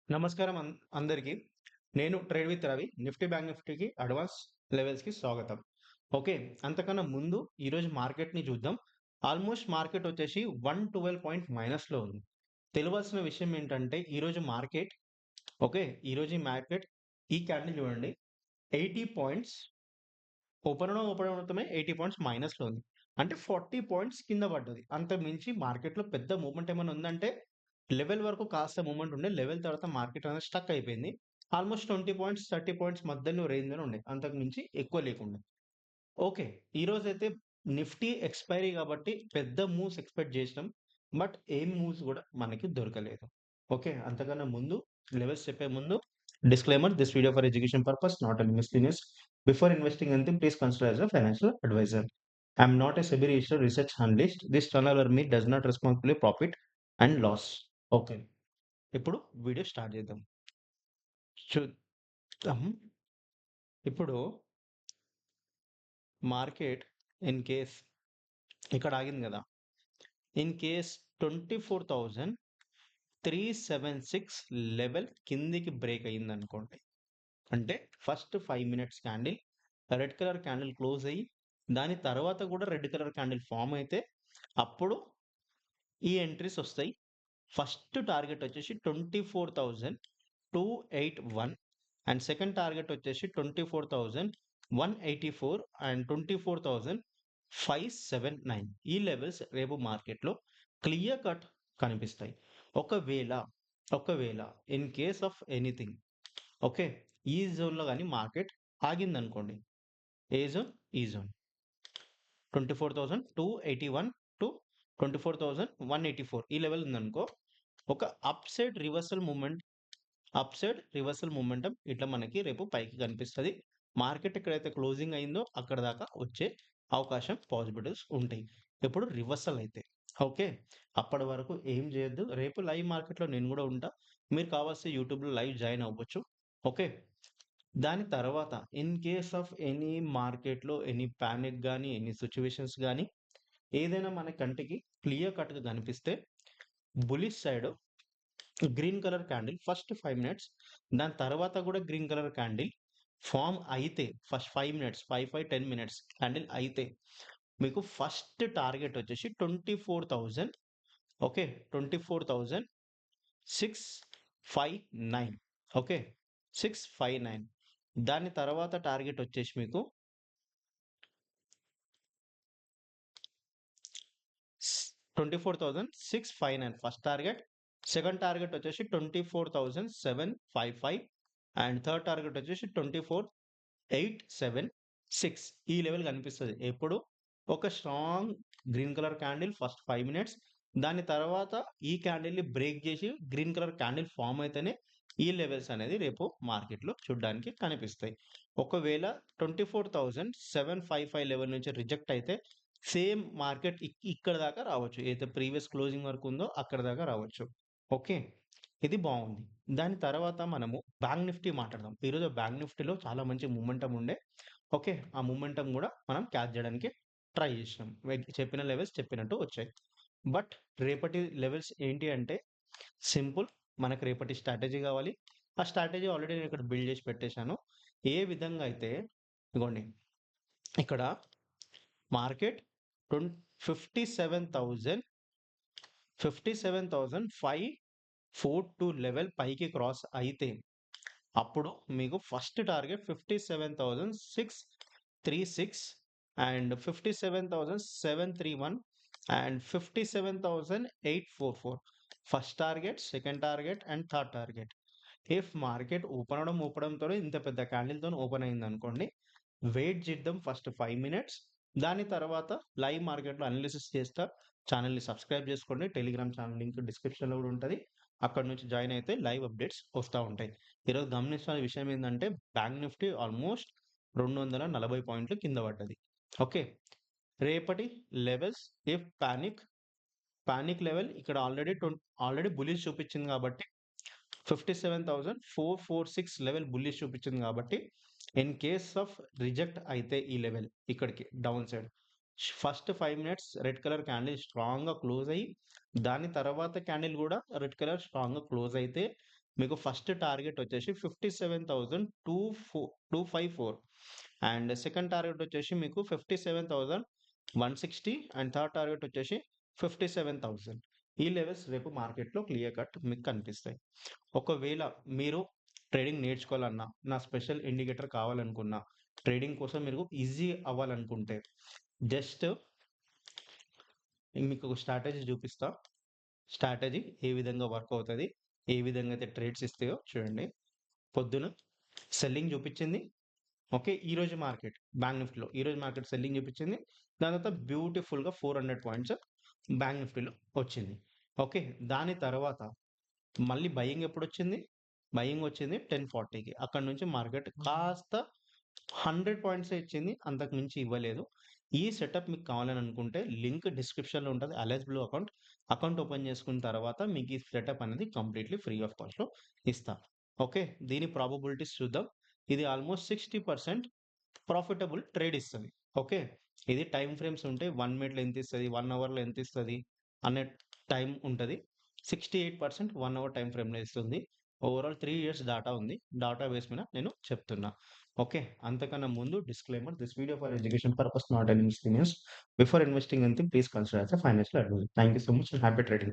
నమస్కారం అందరికీ. నేను trade with Ravi. Nifty Bank నిఫ్టీకి అడ్వాన్స్ లెవెల్స్‌కి స్వాగతం. ఓకే. అంతకన్నా ముందు ఈరోజు మార్కెట్‌ని చూద్దాం. ఆల్మోస్ట్ మార్కెట్ వచ్చేసి 112 పాయింట్ మైనస్‌లో ఉంది. తెలవాల్సిన విషయం ఏంటంటే ఈరోజు మార్కెట్ ఓకే. ఈరోజు ఈ మార్కెట్ ఈ క్యాండిల్ చూడండి. 80 పాయింట్స్ ఓపెన్ అవ్వడమే 80 పాయింట్స్ మైనస్‌లో ఉంది. అంటే 40 పాయింట్స్ కింద పడ్డది. అంతకు మించి మార్కెట్‌లో పెద్ద మూవ్‌మెంట్ ఏమైనా ఉందంటే లెవెల్ వరకు కాస్త మూవ్‌మెంట్ ఉండే. లెవెల్ తర్వాత మార్కెట్ అనేది స్టక్ అయిపోయింది. ఆల్మోస్ట్ 20 పాయింట్స్, 30 పాయింట్స్ మధ్యలో రేంజ్‌లోనే ఉండే. అంతకు మించి ఎక్కువ లేకుండే. ఓకే. ఈరోజైతే నిఫ్టీ ఎక్స్‌పైరీ కాబట్టి పెద్ద మూవ్స్ ఎక్స్‌పెక్ట్ జేసినాం. బట్ ఏం మూవ్స్ గూడా మనకి దొరకలేదు. ఓకే. అంతకన్నా ముందు లెవెల్స్ చెప్పే ముందు disclaimer this video for education purpose not any miscellaneous. Before investing anything please consider as a financial adviser. I am not a SEBI registered research analyst. This channel or me does not responsible profit and loss. Okay. ఇప్పుడు video start చేద్దాం. చూద్దాం. ఇప్పుడు market in case ఇక్కడ ఆగింది గదా! In case 24,376 level కిందికి break అయిందనుకోండి. అంటే first 5 minutes candle red colour candle close అయ్యి, దాని తర్వాత కూడా రెడ్ కలర్ క్యాండిల్ ఫార్మ్ అయితే అప్పుడు ఈ ఎంట్రీస్ ఒస్తాయి. ఫస్ట్ టార్గెట్ వచ్చేసి 24,281 అండ్ సెకండ్ టార్గెట్ వచ్చేసి 24,184 అండ్ 24,579. ఈ లెవెల్స్ రేపు మార్కెట్‌లో క్లియర్ కట్ కనిపిస్తాయి. ఒకవేళ, ఒకవేళ in case of anything okay. ఈ జోన్‌లో గాని మార్కెట్ ఆగిందనుకోండి. ఏ జోన్? ఈ జోన్. 24,281 టు 24,184 ఈ లెవెల్ ఉందనుకో. ఒక అప్ సైడ్ రివర్సల్ మొమెంటం ఇట్లా మనకి రేపు పైకి కనిపిస్తది. మార్కెట్ ఎక్కడైతే క్లోజింగ్ అయిందో అక్కడ దాకా వచ్చే అవకాశం పాసిబిలిటీస్ ఉంటాయి. ఇప్పుడు రివర్సల్ అయితే. ఓకే. అప్పటి వరకు ఏం చేయొద్దు. రేపు లైవ్ మార్కెట్‌లో నేను గూడా ఉంటా. మీరు కావాల్సి యూట్యూబ్‌లో లైవ్ జాయిన్ అవ్వచ్చు. ఓకే. దాని తర్వాత ఇన్ కేస్ ఆఫ్ ఎనీ మార్కెట్‌లో ఎనీ పానిక్ గాని, ఎనీ సిట్యుయేషన్స్ గాని ఏదైనా మన కంటికి క్లియర్ కట్‌గా కనిపిస్తే bullish side green colour candle first 5 minutes దాని తర్వాత కూడా గ్రీన్ కలర్ క్యాండిల్ ఫార్మ్ అయితే ఫస్ట్ 5 మినిట్స్ 10 మినిట్స్ క్యాండిల్ అయితే మీకు ఫస్ట్ టార్గెట్ వచ్చేసి 24,000 ఓకే. 24,659 ఓకే. 659 దాని తర్వాత టార్గెట్ వచ్చేసి మీకు 24,659 ఫస్ట్ టార్గెట్. సెకండ్ టార్గెట్ వచ్చేసి 24,755 అండ్ థర్డ్ టార్గెట్ వచ్చేసి 24,876 ఈ లెవెల్ కనిపిస్తది. ఎప్పుడు? ఒక strong green colour candle first 5 minutes దాని తర్వాత ఈ క్యాండిల్‌ని బ్రేక్ చేసి గ్రీన్ కలర్ క్యాండిల్ ఫార్మ్ అయితేనే ఈ లెవెల్స్ అనేది రేపు మార్కెట్‌లో చూడ్డానికి కనిపిస్తాయి. ఒకవేళ 24,755 లెవెల్ నుంచి రిజెక్ట్ అయితే సేమ్ మార్కెట్ ఇక్కడ దాకా రావచ్చు. ఏదైతే ప్రీవియస్ క్లోజింగ్ వరకు ఉందో అక్కడ దాకా రావచ్చు. ఓకే. ఇది బావుంది. దాని తర్వాత మనము బ్యాంక్ నిఫ్టీ మాట్లాడదాం. ఈరోజు బ్యాంక్ నిఫ్టీలో చాలా మంచి మొమెంటమ్ ఉండే. ఓకే. ఆ మొమెంటమ్ గూడా మనం క్యాచ్ జేయడానికి ట్రై జేసినాం. చెప్పిన లెవెల్స్ చెప్పినట్టు వచ్చాయి. బట్ రేపటి లెవెల్స్ ఏంటి అంటే సింపుల్. మనకు రేపటి స్ట్రాటజీ గావాలి. ఆ స్ట్రాటజీ ఆల్రెడీ నేను ఇక్కడ బిల్డ్ జేసి పెట్టేశాను. ఏ విధంగా అయితే ఇగోండి ఇక్కడ మార్కెట్ ట్వెన్ 57,000 57,542 లెవెల్ పైకి క్రాస్ అయితే అప్పుడు మీకు first target 57,636 and 57,731 and 57,844 first target, second target and third target. If market open అవడంతోనే ఇంత పెద్ద క్యాండిల్‌తోని ఓపెన్ అయిందనుకోండి. వెయిట్ చేద్దాం ఫస్ట్ 5 మినిట్స్. దాని తర్వాత లైవ్ మార్కెట్‌లో అనాలిసిస్ చేస్తా. ఛానెల్‌ని సబ్స్క్రైబ్ చేసుకోండి. టెలిగ్రామ్ ఛానల్ లింక్ డిస్క్రిప్షన్‌లో కూడా ఉంటది. అక్కడి నుంచి జాయిన్ అయితే లైవ్ అప్డేట్స్ వస్తా ఉంటాయి. ఈరోజు గమనించాల్సిన విషయం ఏందంటే బ్యాంక్ నిఫ్టీ ఆల్మోస్ట్ 240 పాయింట్లు కింద పడ్డది. ఓకే. రేపటి లెవెల్స్ ఇఫ్ పానిక్ లెవెల్ ఇక్కడ ఆల్రెడీ బుల్లిష్ చూపించింది కాబట్టి 57,446 లెవెల్ బుల్లిష్ చూపించింది కాబట్టి ఇన్ కేస్ ఆఫ్ రిజెక్ట్ అయితే ఈ లెవెల్ ఇక్కడికి down side first 5 minutes red colour candle స్ట్రాంగ్‌గా క్లోజ్ అయ్యి దాని తర్వాత క్యాండిల్ కూడా రెడ్ కలర్ స్ట్రాంగ్‌గా క్లోజ్ అయితే మీకు ఫస్ట్ టార్గెట్ వచ్చేసి 57,254 అండ్ సెకండ్ టార్గెట్ వచ్చేసి మీకు 57,160 అండ్ థర్డ్ టార్గెట్ వచ్చేసి 57,000. ఈ లెవెల్స్ రేపు మార్కెట్‌లో క్లియర్ కట్ మీకు కనిపిస్తాయి. ఒకవేళ మీరు ట్రేడింగ్ నేర్చుకోవాలన్నా, నా స్పెషల్ ఇండికేటర్ కావాలనుకున్నా, ట్రేడింగ్ కోసం మీరు ఈజీ అవ్వాలనుకుంటే జస్ట్ మీకు ఒక స్ట్రాటజీ చూపిస్తా. స్ట్రాటజీ ఏ విధంగా వర్క్ అవుతది, ఏ విధంగా అయితే ట్రేడ్స్ ఇస్తాయో చూడండి. పొద్దున సెల్లింగ్ చూపించింది. ఓకే. ఈరోజు మార్కెట్ బ్యాంక్ నిఫ్టీలో ఈరోజు మార్కెట్ సెల్లింగ్ చూపించింది. దాని తర్వాత బ్యూటిఫుల్‌గా 400 పాయింట్స్ బ్యాంక్ నిఫ్టీలో వచ్చింది. ఓకే. దాని తర్వాత మళ్ళీ బయింగ్ ఎప్పుడొచ్చింది? బయింగ్ వచ్చింది 10:40కి. అక్కడి నుంచి మార్కెట్ కాస్త 100 పాయింట్సే ఇచ్చింది. అంతకు మించి ఇవ్వలేదు. ఈ సెటప్ మీకు కావాలని అనుకుంటే లింక్ డిస్క్రిప్షన్‌లో ఉంటది. Alice Blue account. Account open చేసుకున్న తర్వాత మీకు ఈ సెటప్ అనేది కంప్లీట్‌లీ ఫ్రీ ఆఫ్ కాస్ట్‌లో ఇస్తా. ఓకే. దీని ప్రాబబిలిటీస్ చూద్దాం. ఇది ఆల్మోస్ట్ 60% ప్రాఫిటబుల్ ట్రేడ్ ఇస్తది. ఓకే. ఇది టైమ్ ఫ్రేమ్స్ ఉంటాయి. 1 మినిట్‌లో ఎంతిస్తది, 1 అవర్‌లో ఎంతిస్తది అనే టైం ఉంటది. 68% 1 అవర్ టైమ్ ఫ్రేమ్‌లో ఇస్తుంది. ఓవరాల్ 3 ఇయర్స్ డాటా ఉంది. డాటా బేస్ మీద నేను చెప్తున్నా. ఓకే. అంతకన్నా ముందు disclaimer, this video for education purpose not any experience. Before investing anything please consider as a financial adviser. Thank you so much and happy trading.